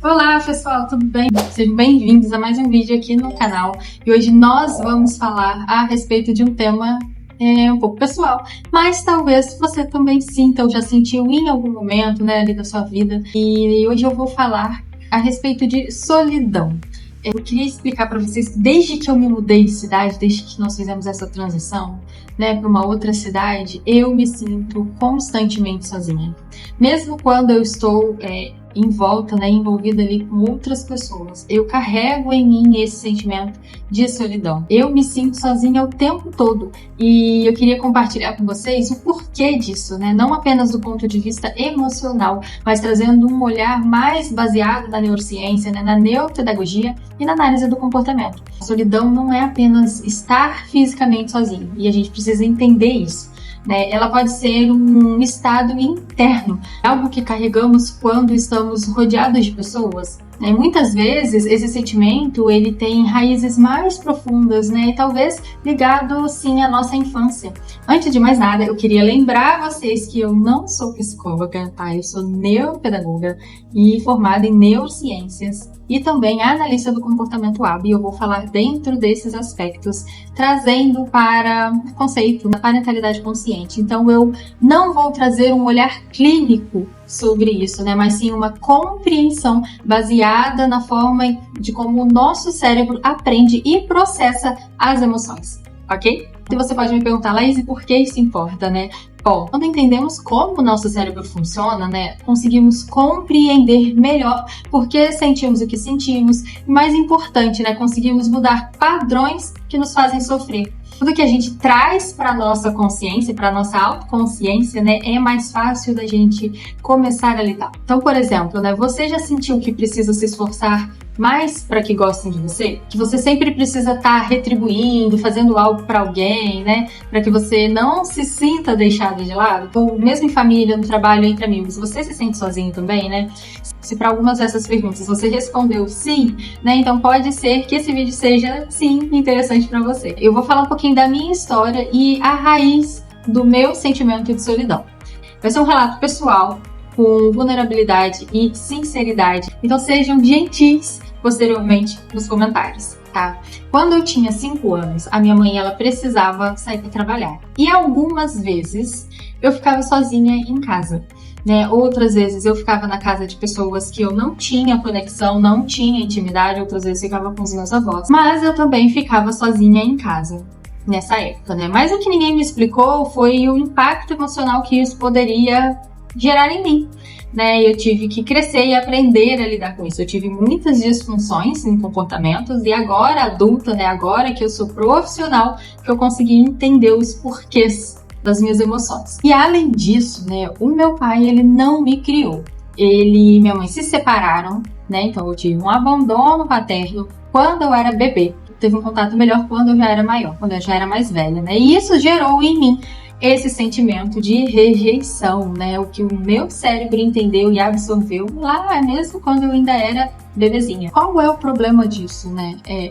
Olá pessoal, tudo bem? Sejam bem-vindos a mais um vídeo aqui no canal. E hoje nós vamos falar a respeito de um tema um pouco pessoal, mas talvez você também sinta ou já sentiu em algum momento, né, ali da sua vida. E hoje eu vou falar a respeito de solidão. Eu queria explicar para vocês que desde que eu me mudei de cidade, desde que nós fizemos essa transição, né, para uma outra cidade, eu me sinto constantemente sozinha. Mesmo quando eu estou em volta, né, envolvida ali com outras pessoas, eu carrego em mim esse sentimento de solidão. Eu me sinto sozinha o tempo todo e eu queria compartilhar com vocês o porquê disso, né? Não apenas do ponto de vista emocional, mas trazendo um olhar mais baseado na neurociência, né, na neuropedagogia e na análise do comportamento. A solidão não é apenas estar fisicamente sozinho e a gente precisa entender isso. Ela pode ser um estado interno, algo que carregamos quando estamos rodeados de pessoas. Muitas vezes esse sentimento ele tem raízes mais profundas, e talvez ligado sim à nossa infância. Antes de mais nada, eu queria lembrar vocês que eu não sou psicóloga, tá? Eu sou neuropedagoga e formada em neurociências e também analista do comportamento hábil. E eu vou falar dentro desses aspectos, trazendo para o conceito da parentalidade consciente. Então eu não vou trazer um olhar clínico sobre isso, mas sim uma compreensão baseada na forma de como o nosso cérebro aprende e processa as emoções, ok? E você pode me perguntar, Laís, por que isso importa, Bom, quando entendemos como o nosso cérebro funciona, conseguimos compreender melhor por que sentimos o que sentimos e, mais importante, conseguimos mudar padrões que nos fazem sofrer. Tudo que a gente traz para a nossa consciência, para a nossa autoconsciência, é mais fácil da gente começar a lidar. Então, por exemplo, você já sentiu que precisa se esforçar mais para que gostem de você? Que você sempre precisa estar retribuindo, fazendo algo para alguém, para que você não se sinta deixado de lado? Ou mesmo em família, no trabalho, entre amigos, você se sente sozinho também, Se para algumas dessas perguntas você respondeu sim, então pode ser que esse vídeo seja, sim, interessante para você. Eu vou falar um pouquinho da minha história e a raiz do meu sentimento de solidão. Vai ser um relato pessoal, com vulnerabilidade e sinceridade. Então sejam gentis posteriormente nos comentários, tá? Quando eu tinha 5 anos, a minha mãe ela precisava sair para trabalhar. E algumas vezes eu ficava sozinha em casa. Outras vezes eu ficava na casa de pessoas que eu não tinha conexão, não tinha intimidade, outras vezes ficava com os meus avós. Mas eu também ficava sozinha em casa nessa época, Mas o que ninguém me explicou foi o impacto emocional que isso poderia gerar em mim, Eu tive que crescer e aprender a lidar com isso. Eu tive muitas disfunções em comportamentos e agora adulta, agora que eu sou profissional, que eu consegui entender os porquês das minhas emoções. E além disso, o meu pai, ele não me criou. Ele e minha mãe se separaram, Então eu tive um abandono paterno quando eu era bebê. Teve um contato melhor quando eu já era maior, quando eu já era mais velha, E isso gerou em mim esse sentimento de rejeição, O que o meu cérebro entendeu e absorveu lá mesmo quando eu ainda era bebezinha. Qual é o problema disso,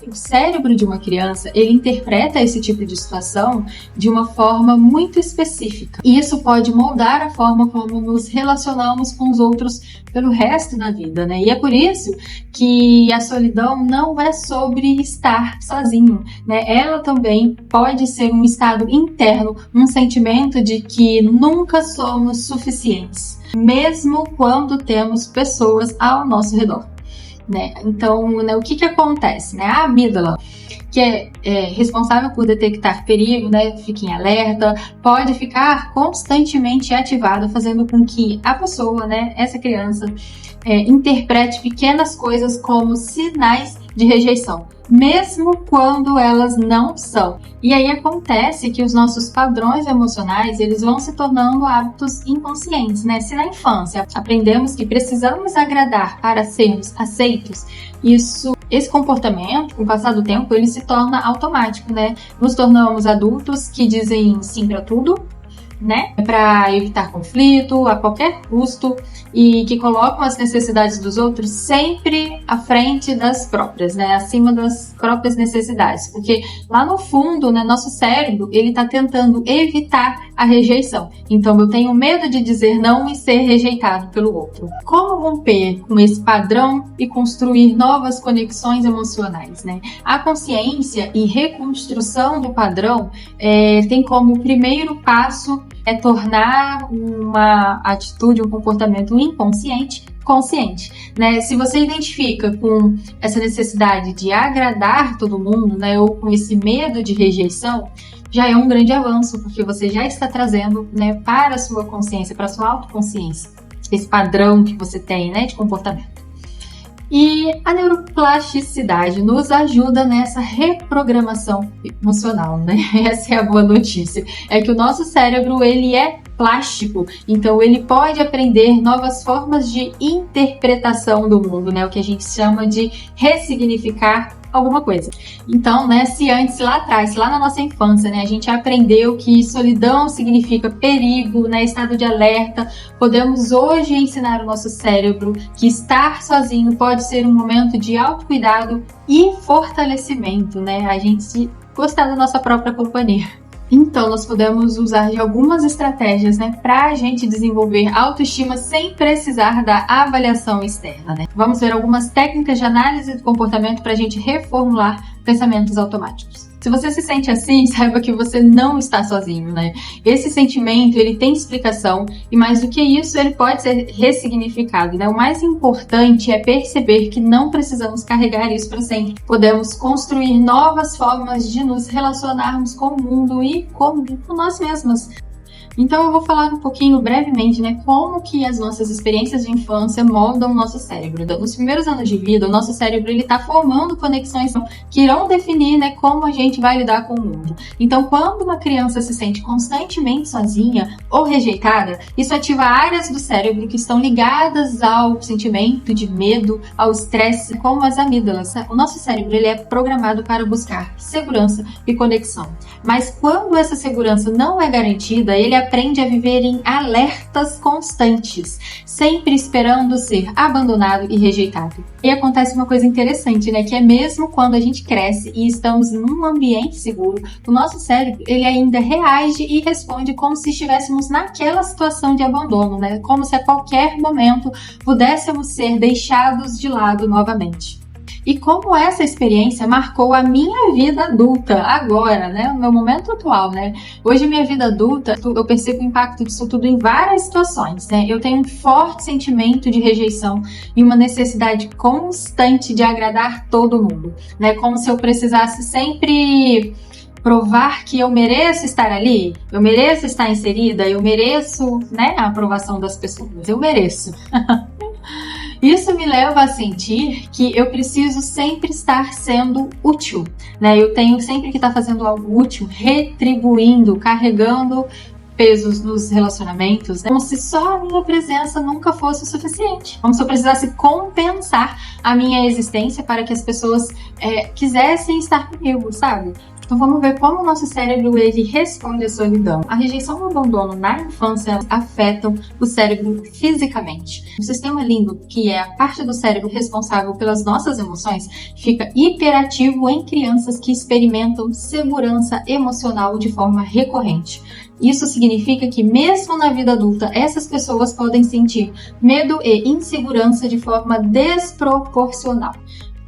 O cérebro de uma criança, ele interpreta esse tipo de situação de uma forma muito específica. E isso pode moldar a forma como nos relacionamos com os outros pelo resto da vida, E é por isso que a solidão não é sobre estar sozinho, Ela também pode ser um estado interno, um sentimento de que nunca somos suficientes, mesmo quando temos pessoas ao nosso redor. Então, o que acontece? A amígdala, que é responsável por detectar perigo, fica em alerta, pode ficar constantemente ativada, fazendo com que a pessoa, essa criança, interprete pequenas coisas como sinais de rejeição, mesmo quando elas não são. E aí acontece que os nossos padrões emocionais, eles vão se tornando hábitos inconscientes, Se na infância aprendemos que precisamos agradar para sermos aceitos, esse comportamento, com o passar do tempo, ele se torna automático, Nos tornamos adultos que dizem sim para tudo, né? Para evitar conflito a qualquer custo e que colocam as necessidades dos outros sempre à frente das próprias, né? Acima das próprias necessidades. Porque lá no fundo, né, nosso cérebro, ele está tentando evitar a rejeição. Então, eu tenho medo de dizer não e ser rejeitado pelo outro. Como romper com esse padrão e construir novas conexões emocionais, né? A consciência e reconstrução do padrão tem como primeiro passo tornar uma atitude, um comportamento inconsciente consciente, né? Se você identifica com essa necessidade de agradar todo mundo, né, ou com esse medo de rejeição, já é um grande avanço, porque você já está trazendo, né, para a sua consciência, para a sua autoconsciência, esse padrão que você tem, né, de comportamento. E a neuroplasticidade nos ajuda nessa reprogramação emocional, né? Essa é a boa notícia. É que o nosso cérebro, ele é plástico, então ele pode aprender novas formas de interpretação do mundo, né? O que a gente chama de ressignificar alguma coisa. Então, né, se antes lá atrás, lá na nossa infância, né, a gente aprendeu que solidão significa perigo, né, estado de alerta, podemos hoje ensinar o nosso cérebro que estar sozinho pode ser um momento de autocuidado e fortalecimento, né, a gente gostar da nossa própria companhia. Então, nós podemos usar de algumas estratégias, né, para a gente desenvolver autoestima sem precisar da avaliação externa, né? Vamos ver algumas técnicas de análise do comportamento para a gente reformular pensamentos automáticos. Se você se sente assim, saiba que você não está sozinho, né? Esse sentimento, ele tem explicação e mais do que isso, ele pode ser ressignificado, né? O mais importante é perceber que não precisamos carregar isso para sempre. Podemos construir novas formas de nos relacionarmos com o mundo e com nós mesmos. Então eu vou falar um pouquinho brevemente, né, como que as nossas experiências de infância moldam o nosso cérebro. Nos primeiros anos de vida, o nosso cérebro ele está formando conexões que irão definir, né, como a gente vai lidar com o mundo. Então, quando uma criança se sente constantemente sozinha ou rejeitada, isso ativa áreas do cérebro que estão ligadas ao sentimento de medo, ao estresse, como as amígdalas. O nosso cérebro ele é programado para buscar segurança e conexão. Mas quando essa segurança não é garantida, ele aprende a viver em alertas constantes, sempre esperando ser abandonado e rejeitado. E acontece uma coisa interessante, né? Que é mesmo quando a gente cresce e estamos num ambiente seguro, o nosso cérebro, ele ainda reage e responde como se estivéssemos naquela situação de abandono, né? Como se a qualquer momento pudéssemos ser deixados de lado novamente. E como essa experiência marcou a minha vida adulta, agora, né? O meu momento atual, né? Hoje, minha vida adulta, eu percebo o impacto disso tudo em várias situações, né? Eu tenho um forte sentimento de rejeição e uma necessidade constante de agradar todo mundo, né? Como se eu precisasse sempre provar que eu mereço estar ali, eu mereço estar inserida, eu mereço, né, a aprovação das pessoas, eu mereço. Isso me leva a sentir que eu preciso sempre estar sendo útil, né? Eu tenho sempre que estar fazendo algo útil, retribuindo, carregando pesos nos relacionamentos, né? Como se só a minha presença nunca fosse o suficiente. Como se eu precisasse compensar a minha existência para que as pessoas quisessem estar comigo, sabe? Então vamos ver como o nosso cérebro ele responde à solidão. A rejeição e o abandono na infância afetam o cérebro fisicamente. O sistema límbico, que é a parte do cérebro responsável pelas nossas emoções, fica hiperativo em crianças que experimentam segurança emocional de forma recorrente. Isso significa que mesmo na vida adulta, essas pessoas podem sentir medo e insegurança de forma desproporcional.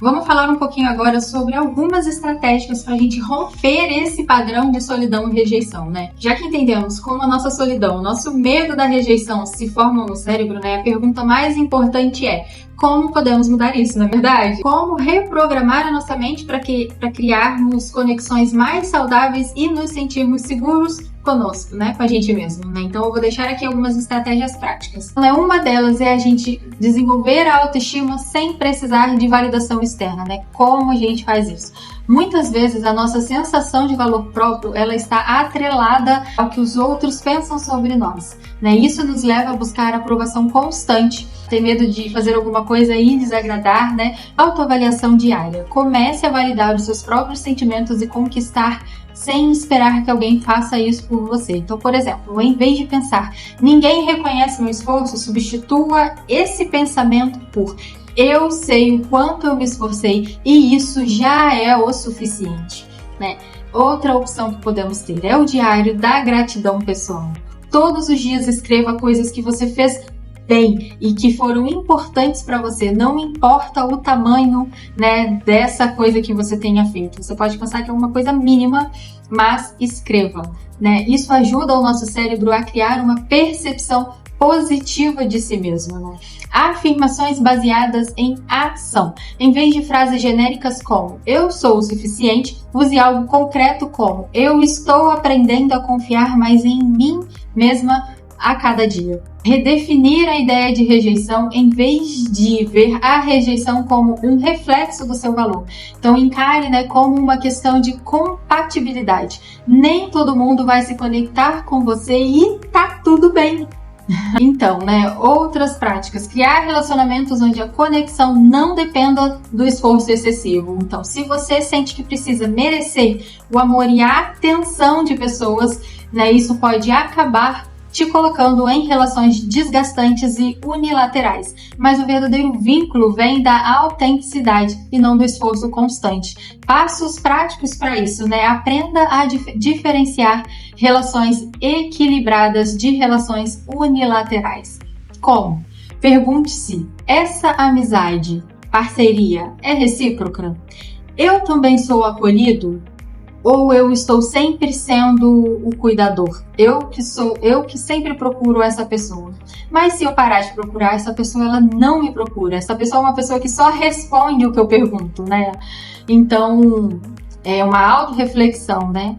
Vamos falar um pouquinho agora sobre algumas estratégias para a gente romper esse padrão de solidão e rejeição, né? Já que entendemos como a nossa solidão, o nosso medo da rejeição se formam no cérebro, né? A pergunta mais importante é: como podemos mudar isso, não é verdade? Como reprogramar a nossa mente para criarmos conexões mais saudáveis e nos sentirmos seguros conosco, né? Com a gente mesmo, né? Então eu vou deixar aqui algumas estratégias práticas. Uma delas é a gente desenvolver a autoestima sem precisar de validação externa, né? Como a gente faz isso? Muitas vezes a nossa sensação de valor próprio, ela está atrelada ao que os outros pensam sobre nós, né? Isso nos leva a buscar aprovação constante, ter medo de fazer alguma coisa e desagradar, né? Autoavaliação diária. Comece a validar os seus próprios sentimentos e conquistar sem esperar que alguém faça isso por você. Então, por exemplo, em vez de pensar, ninguém reconhece meu esforço, substitua esse pensamento por eu sei o quanto eu me esforcei e isso já é o suficiente, né? Outra opção que podemos ter é o diário da gratidão pessoal. Todos os dias escreva coisas que você fez bem e que foram importantes para você. Não importa o tamanho, né, dessa coisa que você tenha feito. Você pode pensar que é uma coisa mínima, mas escreva, né? Isso ajuda o nosso cérebro a criar uma percepção positiva de si mesmo, né? Afirmações baseadas em ação. Em vez de frases genéricas como eu sou o suficiente, use algo concreto como eu estou aprendendo a confiar mais em mim mesma a cada dia. Redefinir a ideia de rejeição em vez de ver a rejeição como um reflexo do seu valor. Então encare, né, como uma questão de compatibilidade. Nem todo mundo vai se conectar com você e tá tudo bem. Então, né, outras práticas. Criar relacionamentos onde a conexão não dependa do esforço excessivo. Então, se você sente que precisa merecer o amor e a atenção de pessoas, né, isso pode acabar te colocando em relações desgastantes e unilaterais. Mas o verdadeiro vínculo vem da autenticidade e não do esforço constante. Passos práticos para isso, né? Aprenda a diferenciar relações equilibradas de relações unilaterais. Como? Pergunte-se, essa amizade, parceria, é recíproca? Eu também sou acolhido? Ou eu estou sempre sendo o cuidador? Eu que sempre procuro essa pessoa. Mas se eu parar de procurar essa pessoa, ela não me procura. Essa pessoa é uma pessoa que só responde o que eu pergunto, né? Então, é uma autorreflexão, né?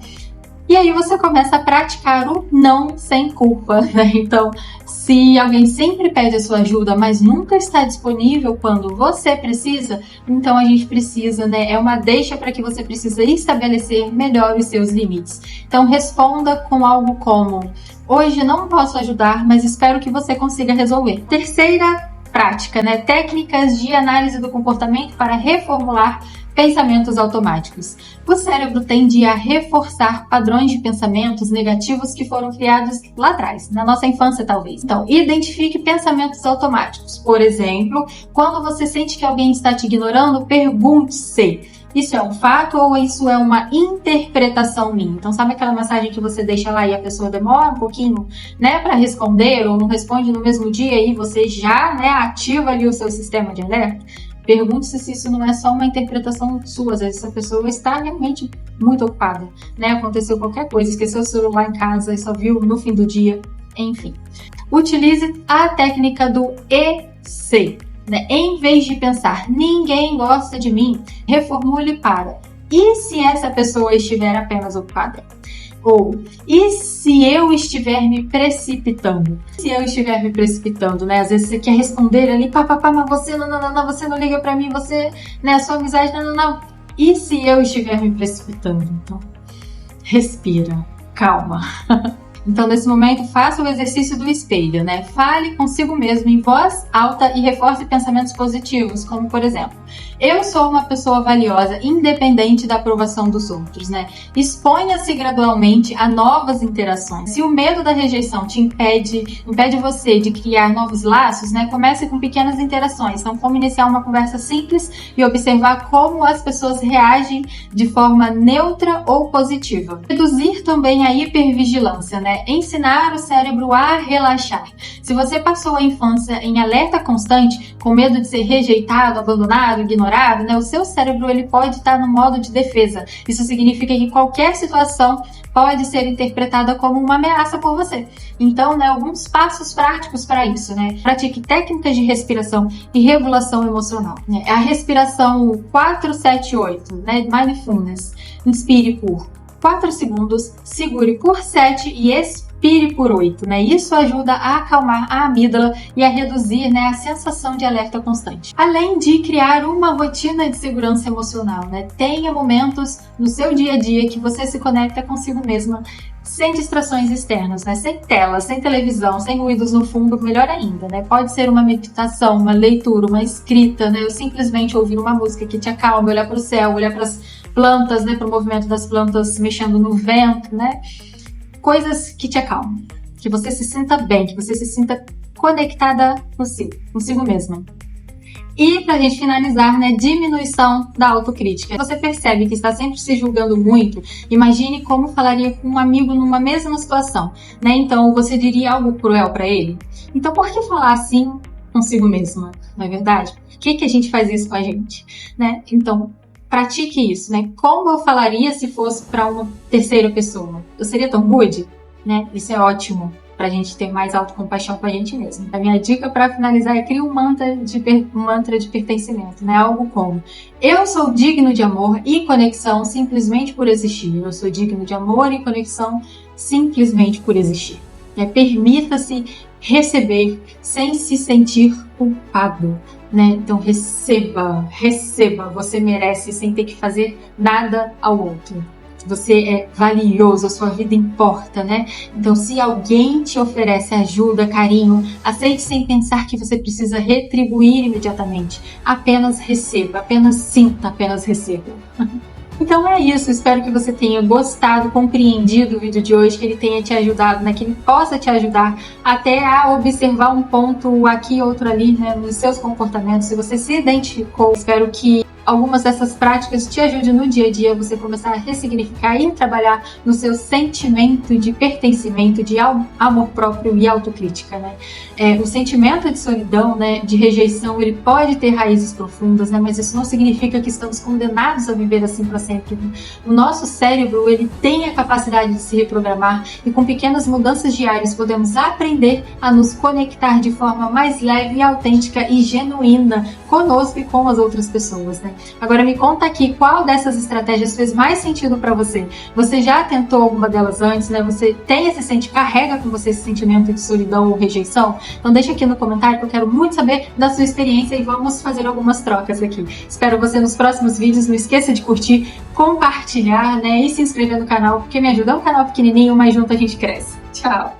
E aí você começa a praticar o não sem culpa, né? Então, se alguém sempre pede a sua ajuda, mas nunca está disponível quando você precisa, então a gente precisa, né? É uma deixa para que você precisa estabelecer melhor os seus limites. Então, responda com algo como: hoje não posso ajudar, mas espero que você consiga resolver. Terceira prática, né? Técnicas de análise do comportamento para reformular pensamentos automáticos. O cérebro tende a reforçar padrões de pensamentos negativos que foram criados lá atrás, na nossa infância talvez. Então, identifique pensamentos automáticos. Por exemplo, quando você sente que alguém está te ignorando, pergunte-se: isso é um fato ou isso é uma interpretação minha? Então, sabe aquela mensagem que você deixa lá e a pessoa demora um pouquinho, né, para responder ou não responde no mesmo dia e você já, né, ativa ali o seu sistema de alerta? Pergunte-se se isso não é só uma interpretação sua. Às vezes essa pessoa está realmente muito ocupada, né? Aconteceu qualquer coisa, esqueceu o celular em casa e só viu no fim do dia, enfim. Utilize a técnica do EC, né? Em vez de pensar, ninguém gosta de mim, reformule para: e se essa pessoa estiver apenas ocupada? Ou, e se eu estiver me precipitando? Se eu estiver me precipitando, né? Às vezes você quer responder ali, mas você não, você não liga pra mim, você, né, a sua amizade, não. E se eu estiver me precipitando? Então, respira, calma. Então, nesse momento, faça o exercício do espelho, né? Fale consigo mesmo em voz alta e reforce pensamentos positivos, como, por exemplo, eu sou uma pessoa valiosa, independente da aprovação dos outros, né? Exponha-se gradualmente a novas interações. Se o medo da rejeição te impede você de criar novos laços, né? Comece com pequenas interações. Então, como iniciar uma conversa simples e observar como as pessoas reagem de forma neutra ou positiva. Reduzir também a hipervigilância, né? Ensinar o cérebro a relaxar. Se você passou a infância em alerta constante, com medo de ser rejeitado, abandonado, ignorado, né? O seu cérebro ele pode estar no modo de defesa. Isso significa que qualquer situação pode ser interpretada como uma ameaça por você. Então, né, alguns passos práticos para isso, né? Pratique técnicas de respiração e regulação emocional, né? A respiração 4-7-8, né? Mindfulness. Inspire por 4 segundos, segure por 7 e expire por 8, né? Isso ajuda a acalmar a amígdala e a reduzir, né, a sensação de alerta constante. Além de criar uma rotina de segurança emocional, né? Tenha momentos no seu dia a dia que você se conecta consigo mesma, sem distrações externas, né? Sem tela, sem televisão, sem ruídos no fundo, melhor ainda, né? Pode ser uma meditação, uma leitura, uma escrita, né? Ou simplesmente ouvir uma música que te acalma, olhar para o céu, olhar para as plantas, né, para o movimento das plantas mexendo no vento, né? Coisas que te acalmam, que você se sinta bem, que você se sinta conectada consigo mesma. E pra gente finalizar, né, diminuição da autocrítica. Você percebe que está sempre se julgando muito, imagine como falaria com um amigo numa mesma situação, né? Então você diria algo cruel para ele? Então por que falar assim consigo mesma, não é verdade? Por que a gente faz isso com a gente, né? Então pratique isso, né? Como eu falaria se fosse para uma terceira pessoa? Eu seria tão rude, né? Isso é ótimo pra gente ter mais autocompaixão com a gente mesmo. A minha dica para finalizar é criar um mantra de pertencimento, né? Algo como: eu sou digno de amor e conexão simplesmente por existir. Eu sou digno de amor e conexão simplesmente por existir. Permita-se receber sem se sentir culpado, né? Então receba, você merece sem ter que fazer nada ao outro. Você é valioso, a sua vida importa, né? Então, se alguém te oferece ajuda, carinho, aceite sem pensar que você precisa retribuir imediatamente. Apenas receba, apenas sinta, apenas receba. Então é isso, espero que você tenha gostado, compreendido o vídeo de hoje, que ele tenha te ajudado, né? Que ele possa te ajudar até a observar um ponto aqui, outro ali, né? Nos seus comportamentos, se você se identificou. Espero que algumas dessas práticas te ajudem no dia a dia, você começar a ressignificar e trabalhar no seu sentimento de pertencimento, de amor próprio e autocrítica, né? O sentimento de solidão, né, de rejeição, ele pode ter raízes profundas, né? Mas isso não significa que estamos condenados a viver assim para sempre. O nosso cérebro, ele tem a capacidade de se reprogramar e com pequenas mudanças diárias podemos aprender a nos conectar de forma mais leve, autêntica e genuína conosco e com as outras pessoas, né? Agora me conta aqui qual dessas estratégias fez mais sentido para você. Você já tentou alguma delas antes, né? Você carrega com você esse sentimento de solidão ou rejeição? Então deixa aqui no comentário que eu quero muito saber da sua experiência e vamos fazer algumas trocas aqui. Espero você nos próximos vídeos. Não esqueça de curtir, compartilhar, né? E se inscrever no canal, porque me ajuda. É um canal pequenininho, mas junto a gente cresce. Tchau!